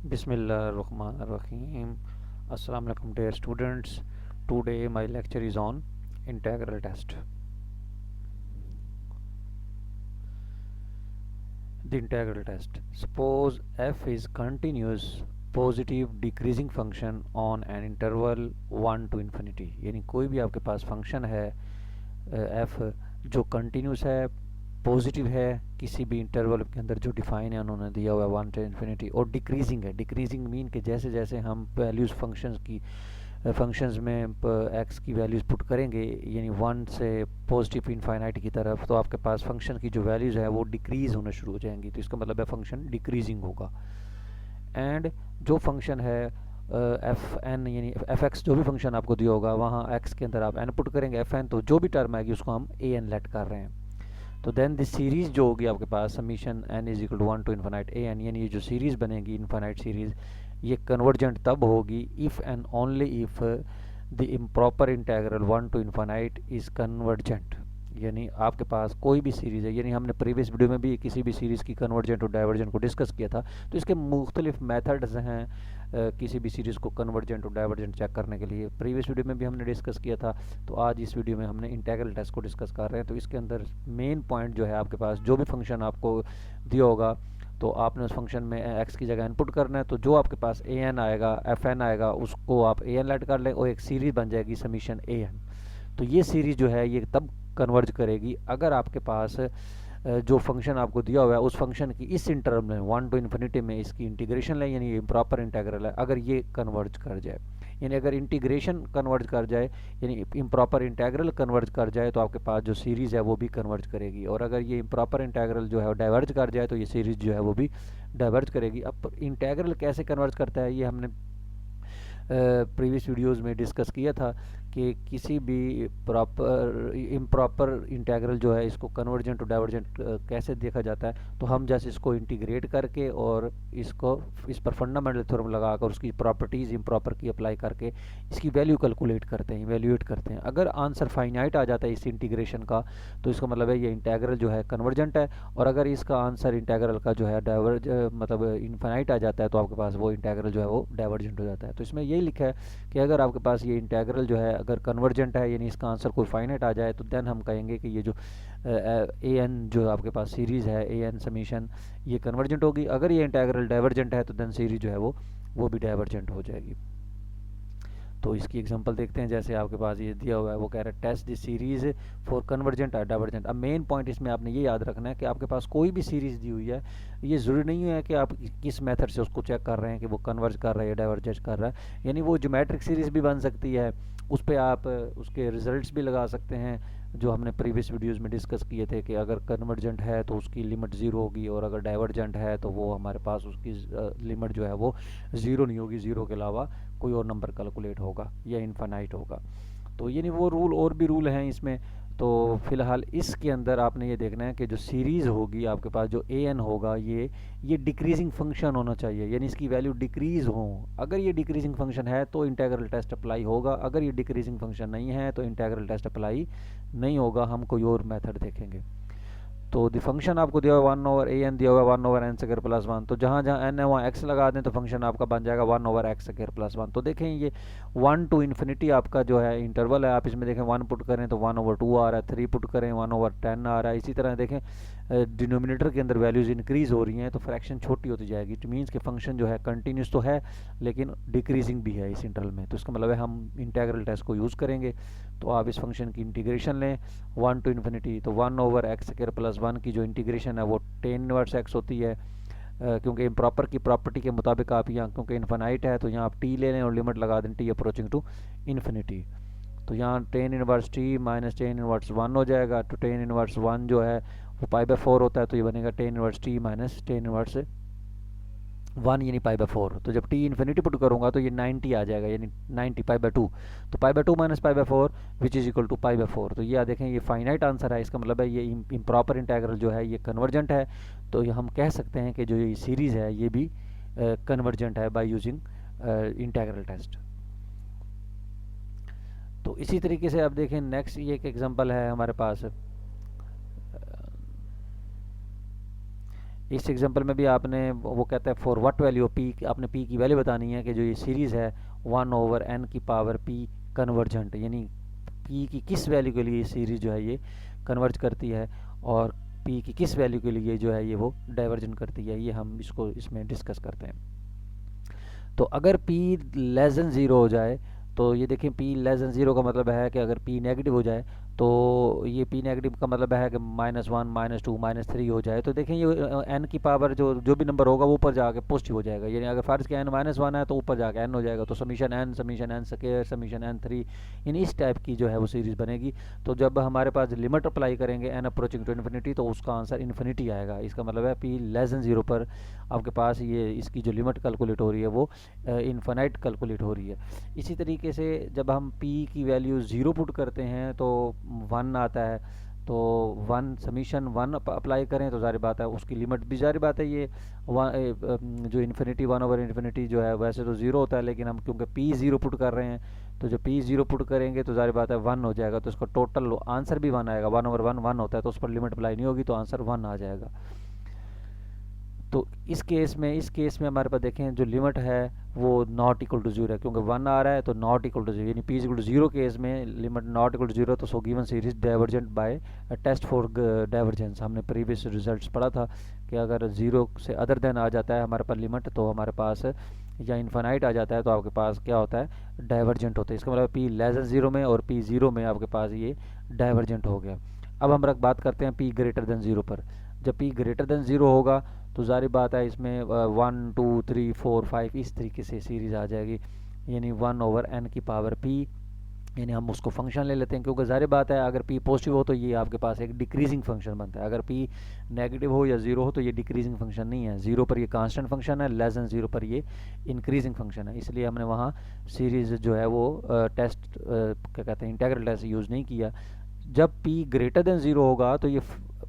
Bismillahirrahmanirrahim. Assalamu alaikum dear students. Today my lecture is on integral test. The integral test. Suppose f is continuous positive decreasing function on an interval 1 to infinity. यानी कोई भी आपके पास function है f जो continuous है, positive है, किसी भी इंटरवल के अंदर जो डिफाइन है उन्होंने दिया हुआ है 1 to इन्फिनिटी, और डिक्रीजिंग है। डिक्रीजिंग मीन कि जैसे जैसे हम वैल्यूज़ फंक्शंस में एक्स की वैल्यूज़ पुट करेंगे, यानी 1 से पॉजिटिव इनफाइनाइट की तरफ, तो आपके पास फंक्शन की जो वैल्यूज़ है वो डिक्रीज़ होना शुरू हो जाएंगी। तो इसका मतलब है फंक्शन डिक्रीजिंग होगा। एंड जो फंक्शन है एफ एन, यानी एफ एक्स, जो भी फंक्शन आपको दिया होगा वहाँ एक्स के अंदर आप एन पुट करेंगे, एफ एन, तो जो भी टर्म आएगी उसको हम ए एन लेट कर रहे हैं। तो देन दिस सीरीज़ जो होगी आपके पास summation n is equal to 1 to infinite a n, यानी ये जो सीरीज़ बनेगी इन्फानाइट सीरीज़, ये कन्वर्जेंट तब होगी if and only if the improper integral 1 to infinite is convergent. यानी आपके पास कोई भी सीरीज़ है, यानी हमने प्रीवियस वीडियो में भी किसी भी सीरीज़ की कन्वर्जेंट और डाइवर्जेंट को डिस्कस किया था। तो इसके मुख्तलिफ मेथड्स हैं किसी भी सीरीज़ को कन्वर्जेंट और डाइवर्जेंट चेक करने के लिए। प्रीवियस वीडियो में भी हमने डिस्कस किया था, तो आज इस वीडियो में हमने इंटीग्रल टेस्ट को डिस्कस कर रहे हैं। तो इसके अंदर मेन पॉइंट जो है, आपके पास जो भी फंक्शन आपको दिया होगा तो आपने उस फंक्शन में एक्स की जगह इनपुट करना है। तो जो आपके पास ए एन आएगा, एफ एन आएगा, उसको आप ए एन लेट कर लें और एक सीरीज़ बन जाएगी समीशन ए एन। तो ये सीरीज़ जो है ये तब कन्वर्ज करेगी अगर आपके पास जो फंक्शन आपको दिया हुआ है उस फंक्शन की इस इंटरवल में 1 टू इन्फिनिटी में इसकी इंटीग्रेशन लें, यानी इम्प्रॉपर इंटीग्रल है, अगर ये कन्वर्ज कर जाए, यानी अगर इंटीग्रेशन कन्वर्ज कर जाए, यानी इम्प्रॉपर इंटीग्रल कन्वर्ज कर जाए, तो आपके पास जो सीरीज़ है वो भी कन्वर्ज करेगी। और अगर ये इम्प्रॉपर इंटीग्रल जो है वो डाइवर्ज कर जाए तो ये सीरीज़ जो है वो भी डाइवर्ज करेगी। अब इंटीग्रल कैसे कन्वर्ज करता है ये हमने प्रीवियस वीडियोस में डिस्कस किया था कि किसी भी प्रॉपर इम्प्रॉपर इंटीग्रल जो है इसको कन्वर्जेंट और डाइवर्जेंट कैसे देखा जाता है। तो हम जैसे इसको इंटीग्रेट करके और इसको इस पर फंडामेंटल थ्योरम लगाकर उसकी प्रॉपर्टीज़ इम्प्रॉपर की अप्लाई करके इसकी वैल्यू कैलकुलेट करते हैं, इवेल्यूएट करते हैं। अगर आंसर फाइनाइट आ जाता है इस इंटीग्रेशन का, तो इसका मतलब है ये इंटीग्रल जो है कन्वर्जेंट है। और अगर इसका आंसर इंटीग्रल का जो है मतलब इनफाइनाइट आ जाता है, तो आपके पास वो इंटीग्रल जो है वो डाइवर्जेंट हो जाता है। तो इसमें यही लिखा है कि अगर आपके पास ये इंटीग्रल जो है अगर कन्वर्जेंट है, यानी इसका आंसर कोई फाइनाइट आ जाए, तो देन हम कहेंगे कि ये जो ए एन जो आपके पास सीरीज़ है ए एन समीशन, ये कन्वर्जेंट होगी। अगर ये इंटीग्रल डाइवर्जेंट है तो देन सीरीज़ जो है वो भी डाइवर्जेंट हो जाएगी। तो इसकी एग्जांपल देखते हैं। जैसे आपके पास ये दिया हुआ है, वो कह रहा है test the series for convergent और डाइवर्जेंट। अब मेन पॉइंट इसमें आपने ये याद रखना है कि आपके पास कोई भी सीरीज़ दी हुई है, ये ज़रूरी नहीं है कि आप किस मेथड से उसको चेक कर रहे हैं कि वो कन्वर्ज कर रहा है या डाइवर्जेंट कर रहा है। यानी वो ज्योमेट्रिक सीरीज़ भी बन सकती है, उस पर आप उसके रिजल्ट्स भी लगा सकते हैं, जो हमने प्रीवियस वीडियोज़ में डिस्कस किए थे कि अगर कन्वर्जेंट है तो उसकी लिमिट ज़ीरो होगी, और अगर डाइवर्जेंट है तो वो हमारे पास उसकी लिमिट जो है वो ज़ीरो नहीं होगी, ज़ीरो के अलावा कोई और नंबर कैलकुलेट होगा या इनफाइनाइट होगा। तो यानी वो रूल, और भी रूल हैं इसमें। तो फिलहाल इसके अंदर आपने ये देखना है कि जो सीरीज़ होगी आपके पास, जो ए एन होगा, ये डिक्रीजिंग फंक्शन होना चाहिए, यानी इसकी वैल्यू डिक्रीज़ हो। अगर ये डिक्रीजिंग फंक्शन है तो इंटीग्रल टेस्ट अप्लाई होगा, अगर ये डिक्रीजिंग फंक्शन नहीं है तो इंटीग्रल टेस्ट अप्लाई नहीं होगा, हम कोई और मेथड देखेंगे। तो द फंक्शन आपको दिया हुआ 1 ओवर ए एन दिया हुआ 1 ओवर एन स्क्वायर प्लस 1, तो जहाँ जहाँ एन है वहाँ एक्स लगा दें तो फंक्शन आपका बन जाएगा 1 ओवर एक्स स्क्वायर प्लस 1। तो देखें ये 1 टू इन्फिनिटी आपका जो है इंटरवल है, आप इसमें देखें 1 पुट करें तो 1 ओवर 2 आ रहा है, 3 पुट करें 1 ओवर 10 आ रहा है। इसी तरह देखें डिनोमिनेटर के अंदर वैल्यूज़ इंक्रीज़ हो रही हैं तो फ्रैक्शन छोटी होती जाएगी। इट मीन्स कि फंक्शन जो है कंटिन्यूस तो है लेकिन डिक्रीजिंग भी है इस इंटरवल में। तो इसका मतलब है हम इंटीग्रल टेस्ट को यूज़ करेंगे। तो आप इस फंक्शन की इंटीग्रेशन लें 1 टू इन्फिनिटी, तो 1 ओवर एक्स स्क्वायर प्लस 1 की जो इंटीग्रेशन है वो टेन इनवर्स एक्स होती है, क्योंकि इम्प्रॉपर की प्रॉपर्टी के मुताबिक आप यहाँ, क्योंकि इन्फानाइट है तो यहाँ आप टी ले लें और लिमिट लगा दें टी अप्रोचिंग टू इन्फिनिटी। तो यहाँ tan inverse t minus tan inverse 1 हो जाएगा। तो टेन इनवर्स 1 जो है वो पाई बाई 4 होता है, तो ये बनेगा ten inverse t minus tan inverse 1 यानी पाई बाई 4। तो जब टी इन्फिनिटी पुट करूँगा तो ये 90 आ जाएगा, यानी 90 पाई बाई 2। तो pi by 2 minus pi by 4 which is equal to pi by 4। तो ये देखें ये फाइनाइट आंसर है, इसका मतलब है ये इम्प्रॉपर इंटीग्रल जो है ये कन्वर्जेंट है। तो ये हम कह सकते हैं कि जो ये सीरीज़ है ये भी कन्वर्जेंट है बाय यूजिंग इंटीग्रल टेस्ट। तो इसी तरीके से आप देखें नेक्स्ट ये एक एग्जांपल है हमारे पास। इस एग्जांपल में भी आपने वो कहता है फॉर व्हाट वैल्यू पी, आपने पी की वैल्यू बतानी है कि जो ये सीरीज़ है 1/n⁻p कन्वर्जेंट, यानी पी की किस वैल्यू के लिए ये सीरीज़ जो है ये कन्वर्ज करती है और पी की किस वैल्यू के लिए जो है ये वो डाइवर्जन करती है, ये हम इसको इसमें डिस्कस करते हैं। तो अगर p लेस देन ज़ीरो हो जाए, तो ये देखें p लेस देन ज़ीरो का मतलब है कि अगर p नेगेटिव हो जाए, तो ये p नेगेटिव का मतलब है कि -1 -2 -3 हो जाए, तो देखें ये n की पावर जो जो भी नंबर होगा वो ऊपर जाके पॉजिटिव हो जाएगा। यानी अगर फ़र्ज़ के n -1 है तो ऊपर जाके n हो जाएगा, तो summation n square summation n3, यानी इस टाइप की जो है वो सीरीज़ बनेगी। तो जब हमारे पास लिमिट अप्लाई करेंगे n अप्रोचिंग टू इन्फिनिटी, तो उसका आंसर इन्फिनिटी आएगा। इसका मतलब है p लेस देन ज़ीरो पर आपके पास ये इसकी जो लिमिट कैलकुलेट हो रही है वो इन्फिनाइट कैलकुलेट हो रही है। इसी तरीके से जब हम p की वैल्यू ज़ीरो पुट करते हैं तो 1 आता है, तो 1 समीशन 1 अप्लाई करें तो ज़ाहिर बात है उसकी लिमिट भी ज़ाहिर बात है ये जो इन्फिनिटी 1/∞ जो है वैसे तो ज़ीरो होता है, लेकिन हम क्योंकि p ज़ीरो पुट कर रहे हैं तो जब p ज़ीरो पुट करेंगे तो ज़ाहिर बात है 1 हो जाएगा, तो इसका टोटल आंसर भी 1 आएगा। 1/1 1 होता है, तो उस पर लिमिट अप्लाई नहीं होगी, तो आंसर 1 आ जाएगा। तो इस केस में हमारे पास देखें जो लिमिट है वो नॉट इक्वल टू जीरो है, क्योंकि 1 आ रहा है तो नॉट इक्वल टू जीरो, यानी p equal to zero case में limit not equal to zero, तो so given series divergent by test for divergence. हमने प्रीवियस रिजल्ट्स पढ़ा था कि अगर जीरो से अदर देन आ जाता है हमारे पास लिमिट, तो हमारे पास या इन्फानाइट आ जाता है तो आपके पास क्या होता है, डाइवर्जेंट होता है। इसका मतलब p लेस देन जीरो में और p जीरो में आपके पास ये डाइवर्जेंट हो गया। अब हम बात करते हैं p ग्रेटर देन जीरो पर। जब p ग्रेटर देन जीरो होगा तो ज़ाहिर बात है इसमें 1 2 3 4 5 इस तरीके से सीरीज़ आ जाएगी, यानी 1/n⁻p, यानी हम उसको फंक्शन ले लेते हैं, क्योंकि ज़ाहिर बात है अगर p पॉजिटिव हो तो ये आपके पास एक डिक्रीजिंग फंक्शन बनता है, अगर p नेगेटिव हो या ज़ीरो हो तो ये डिक्रीजिंग फंक्शन नहीं है। ज़ीरो पर ये कांस्टेंट फंक्शन है, लेस देन ज़ीरो पर ये इंक्रीजिंग फंक्शन है, इसलिए हमने वहाँ सीरीज़ जो है वो टेस्ट क्या कहते हैं इंटीग्रल टेस्ट यूज़ नहीं किया। जब p ग्रेटर देन ज़ीरो होगा तो ये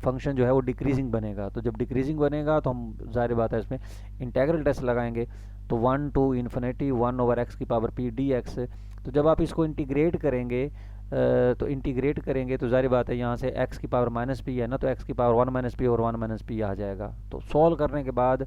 फंक्शन जो है वो डिक्रीजिंग बनेगा, तो जब डिक्रीजिंग बनेगा तो हम ज़ाहिर बात है इसमें इंटीग्रल टेस्ट लगाएंगे, तो 1 to इन्फिनिटी 1/x⁻p dx। तो जब आप इसको इंटीग्रेट करेंगे तो ज़ाहिर बात है यहाँ से x⁻p है ना, तो x⁻1 -p और 1 -p आ जाएगा। तो सॉल्व करने के बाद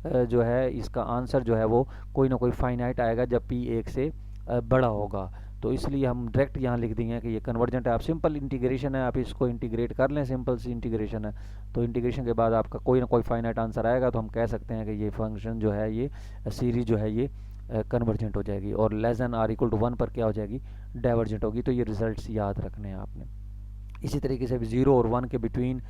जो है इसका आंसर जो है वो कोई ना कोई फाइनाइट आएगा जब p 1 से बड़ा होगा। तो इसलिए हम डायरेक्ट यहाँ लिख देंगे कि ये कन्वर्जेंट है। आप सिंपल इंटीग्रेशन है, आप इसको इंटीग्रेट कर लें, सिंपल सी इंटीग्रेशन है, तो इंटीग्रेशन के बाद आपका कोई ना कोई फाइनाइट आंसर आएगा, तो हम कह सकते हैं कि ये फंक्शन जो है ये सीरीज जो है ये कन्वर्जेंट हो जाएगी और less than or equal to 1 पर क्या हो जाएगी, डाइवर्जेंट होगी। तो ये रिजल्ट्स याद रखने हैं आपने। इसी तरीके से 0 और 1 के बिटवीन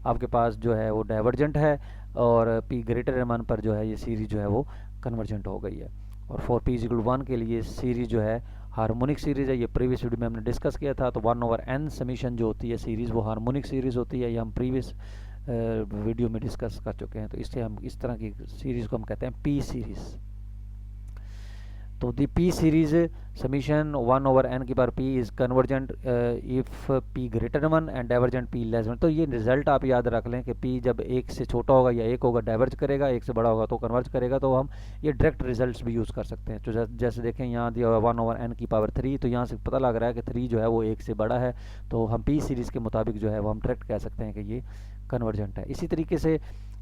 आपके पास जो है वो डाइवर्जेंट है, और p ग्रेटर देन 1 पर जो है ये सीरीज जो है वो कन्वर्जेंट हो गई है। और फॉर p इक्वल 1 के लिए सीरीज जो है हार्मोनिक सीरीज है, ये प्रीवियस वीडियो में हमने डिस्कस किया था। तो 1/n समीशन जो होती है सीरीज़ वो हार्मोनिक सीरीज़ होती है, ये हम प्रीवियस वीडियो में डिस्कस कर चुके हैं। तो इससे हम इस तरह की सीरीज़ को हम कहते हैं p सीरीज़। तो दी p series summation 1/n⁻p is convergent if p greater 1 and divergent p less 1। तो ये रिजल्ट आप याद रख लें कि p जब 1 से छोटा होगा या 1 होगा डाइवर्ज करेगा, 1 से बड़ा होगा तो कन्वर्ज करेगा। तो हम ये डायरेक्ट रिजल्ट्स भी यूज़ कर सकते हैं। तो जैसे देखें यहाँ दिया हुआ 1/n⁻3, तो यहाँ से पता लग रहा है कि 3 जो है वो 1 से बड़ा है, तो हम p सीरीज़ के मुताबिक जो है वो हम डायरेक्ट कह सकते हैं कि ये कन्वर्जेंट है। इसी तरीके से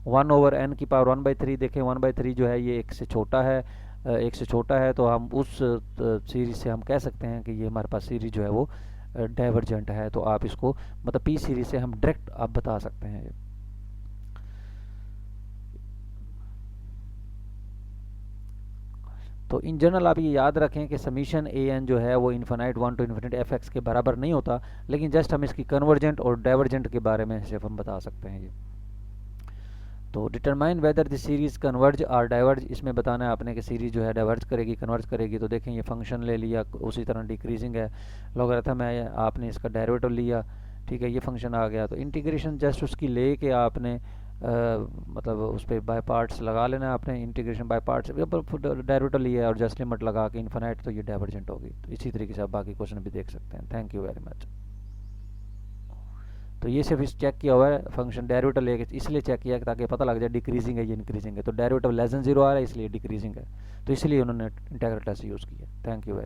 1/n⁻1/3 देखें, 1/3 जो है ये 1 से छोटा है, 1 से छोटा है, तो हम उस सीरीज से हम कह सकते हैं कि ये हमारे पास सीरीज जो है वो डाइवर्जेंट है। तो आप इसको मतलब p सीरीज से हम डायरेक्ट आप बता सकते हैं। तो इन जनरल आप ये याद रखें कि समीशन an जो है वो इन्फिनाइट 1 to इन्फिनिटी fx के बराबर नहीं होता, लेकिन जस्ट हम इसकी कन्वर्जेंट और डाइवर्जेंट के बारे में सिर्फ हम बता सकते हैं। ये तो determine whether the series converge और डाइवर्ज, इसमें बताना है आपने कि सीरीज जो है डाइवर्ज करेगी कन्वर्ज करेगी। तो देखें ये फंक्शन ले लिया, उसी तरह डिक्रीजिंग है, लॉगरिथम है, आपने इसका डेरिवेटिव लिया, ठीक है, ये फंक्शन आ गया। तो इंटीग्रेशन जस्ट उसकी ले के आपने मतलब उस पर बाय पार्ट्स लगा लेना है आपने, इंटीग्रेशन बाय पार्ट्स डेरिवेटिव लिया और जस्ट लिमिट लगा के इन्फिनाइट, तो ये डाइवर्जेंट होगी। तो इसी तरीके से आप बाकी क्वेश्चन भी देख सकते हैं। Thank you very much. तो ये सिर्फ इस चेक किया हुआ है फंक्शन डेरिवेटिव लेके, इसलिए चेक किया ताकि पता लग जाए डिक्रीजिंग है या इंक्रीजिंग है। तो डेरिवेटिव लेस देन 0 आ रहा है इसलिए डिक्रीजिंग है, तो इसलिए उन्होंने इंटीग्रल टेस्ट यूज़ किया। Thank you very